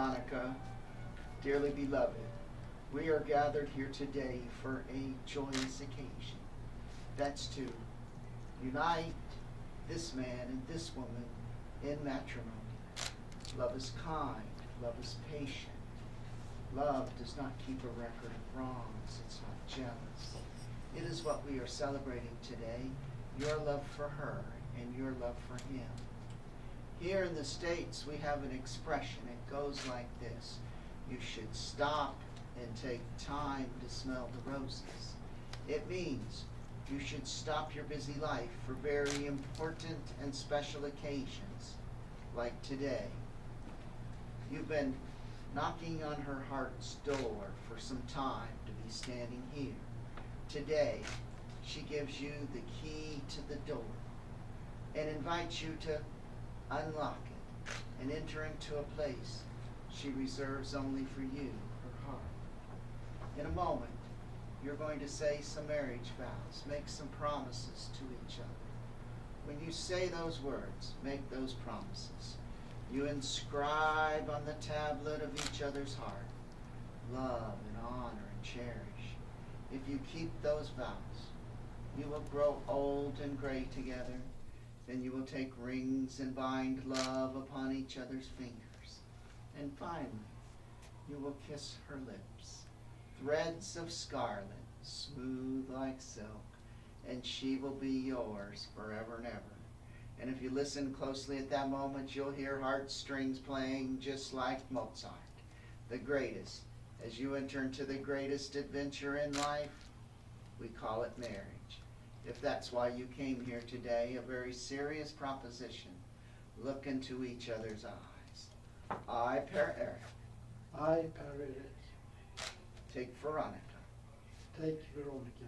Veronica, dearly beloved, we are gathered here today for a joyous occasion. That's to unite this man and this woman in matrimony. Love is kind, love is patient. Love does not keep a record of wrongs, it's not jealous. It is what we are celebrating today, your love for her and your love for him. Here in the States, we have an expression. It goes like this: you should stop and take time to smell the roses. It means you should stop your busy life for very important and special occasions, like today. You've been knocking on her heart's door for some time to be standing here. Today, she gives you the key to the door and invites you to unlock it and enter into a place she reserves only for you, her heart. In a moment, you're going to say some marriage vows, make some promises to each other. When you say those words, make those promises, you inscribe on the tablet of each other's heart love and honor and cherish. If you keep those vows, you will grow old and gray together. Then you will take rings and bind love upon each other's fingers. And finally, you will kiss her lips, threads of scarlet, smooth like silk, and she will be yours forever and ever. And if you listen closely at that moment, you'll hear heartstrings playing just like Mozart, the greatest. As you enter into the greatest adventure in life, we call it marriage. If that's why you came here today, a very serious proposition. Look into each other's eyes. I, Per Erik. I, Per Erik. Take Veronica. Take Veronica.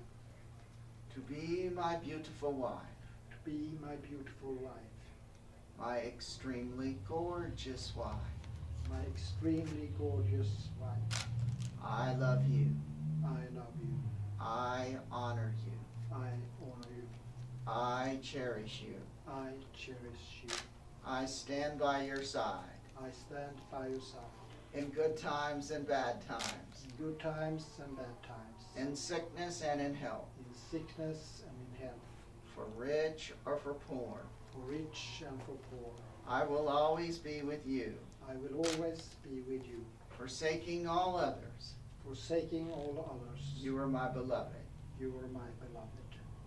To be my beautiful wife. To be my beautiful wife. My extremely gorgeous wife. My extremely gorgeous wife. I love you. I love you. I honor you. I honor you. I cherish you. I cherish you. I stand by your side. I stand by your side. In good times and bad times. In good times and bad times. In sickness and in health. In sickness and in health. For rich or for poor. For rich and for poor. I will always be with you. I will always be with you. Forsaking all others. Forsaking all others. You are my beloved. You are my beloved.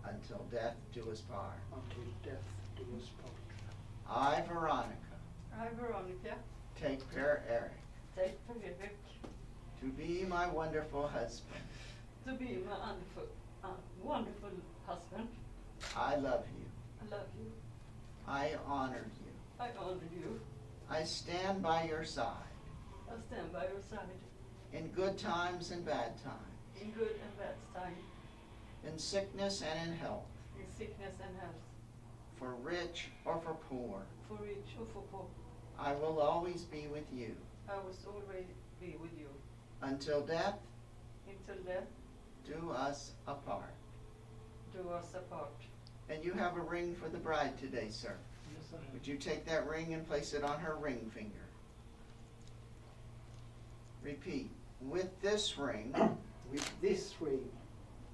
Until death do us part. Until death do us part. I, Veronica. I, Veronica. Take Per Erik. Take Per Erik. To be my wonderful husband. To be my wonderful husband. I love you. I love you. I honor you. I honor you. I stand by your side. I stand by your side. In good times and bad times. In good and bad time. In sickness and in health. In sickness and health. For rich or for poor. For rich or for poor. I will always be with you. I will always be with you. Until death Until death do us apart. do us apart. And you have a ring for the bride today, sir. Yes, I have. Would you take that ring and place it on her ring finger? Repeat. With this ring, With this ring,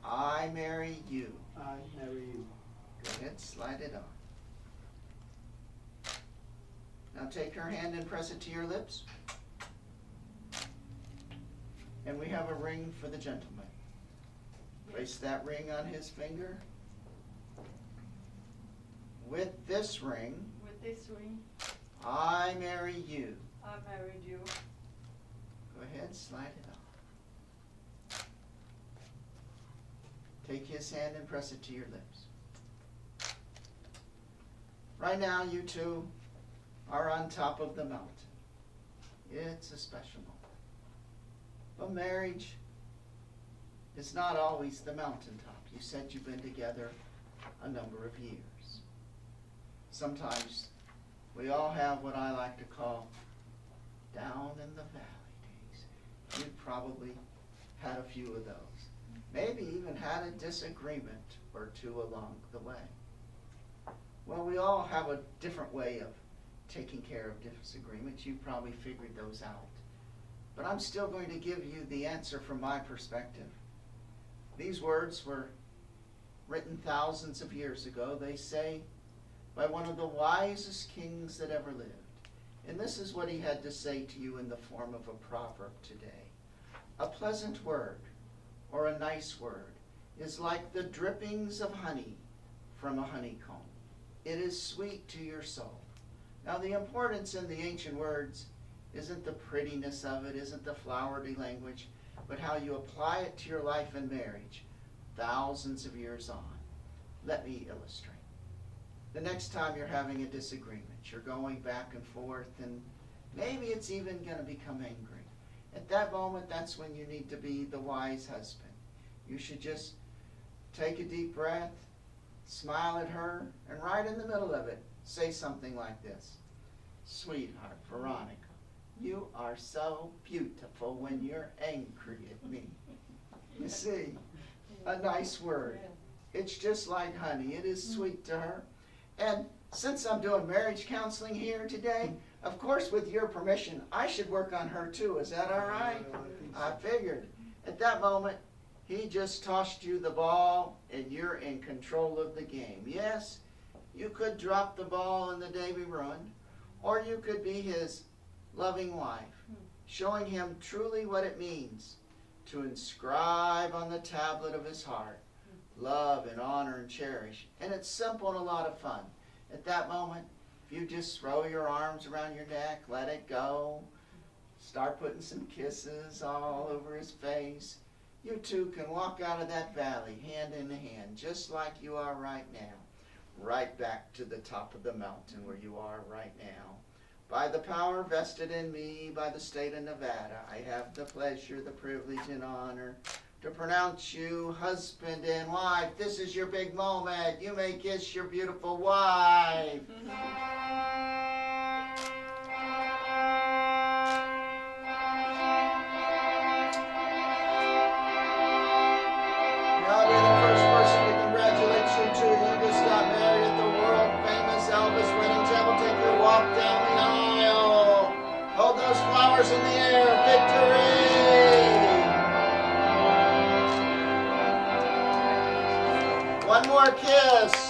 I marry you. I marry you. Go ahead, slide it on. Now take her hand and press it to your lips. And we have a ring for the gentleman. Place that ring on his finger. With this ring, With this ring, I marry you. I married you. Go ahead, slide it on. Take his hand and press it to your lips. Right now, you two are on top of the mountain. It's a special moment. But marriage is not always the mountaintop. You said you've been together a number of years. Sometimes we all have what I like to call down in the valley days. You've probably had a few of those. Maybe even had a disagreement or two along the way. Well, we all have a different way of taking care of disagreements. You probably figured those out but I'm still going to give you the answer from my perspective. These words were written thousands of years ago, they say, by one of the wisest kings that ever lived. And this is what he had to say to you in the form of a proverb today. A pleasant word, or a nice word, is like the drippings of honey from a honeycomb. It is sweet to your soul. Now the importance in the ancient words isn't the prettiness of it, isn't the flowery language, but how you apply it to your life and marriage thousands of years on. Let me illustrate. The next time you're having a disagreement, you're going back and forth, and maybe it's even going to become angry. At that moment, that's when you need to be the wise husband. You should just take a deep breath, smile at her, and right in the middle of it, say something like this. Sweetheart, Veronica, you are so beautiful when you're angry at me. You see, a nice word. It's just like honey. It is sweet to her. And since I'm doing marriage counseling here today, of course, with your permission, I should work on her too. Is that all right? I figured. At that moment, he just tossed you the ball, and you're in control of the game. Yes, you could drop the ball and the day be ruined, or you could be his loving wife, showing him truly what it means to inscribe on the tablet of his heart love and honor and cherish. And it's simple and a lot of fun. At that moment, if you just throw your arms around your neck, let it go, start putting some kisses all over his face, you two can walk out of that valley hand in hand, just like you are right now, right back to the top of the mountain where you are right now. By the power vested in me by the state of Nevada, I have the pleasure, the privilege, and honor to pronounce you husband and wife. This is your big moment. You may kiss your beautiful wife. I'll be the first person to congratulate you too. You just got married at the world-famous Elvis Wedding Chapel. Take your walk down the aisle. Hold those flowers in the air. Victory! One more kiss.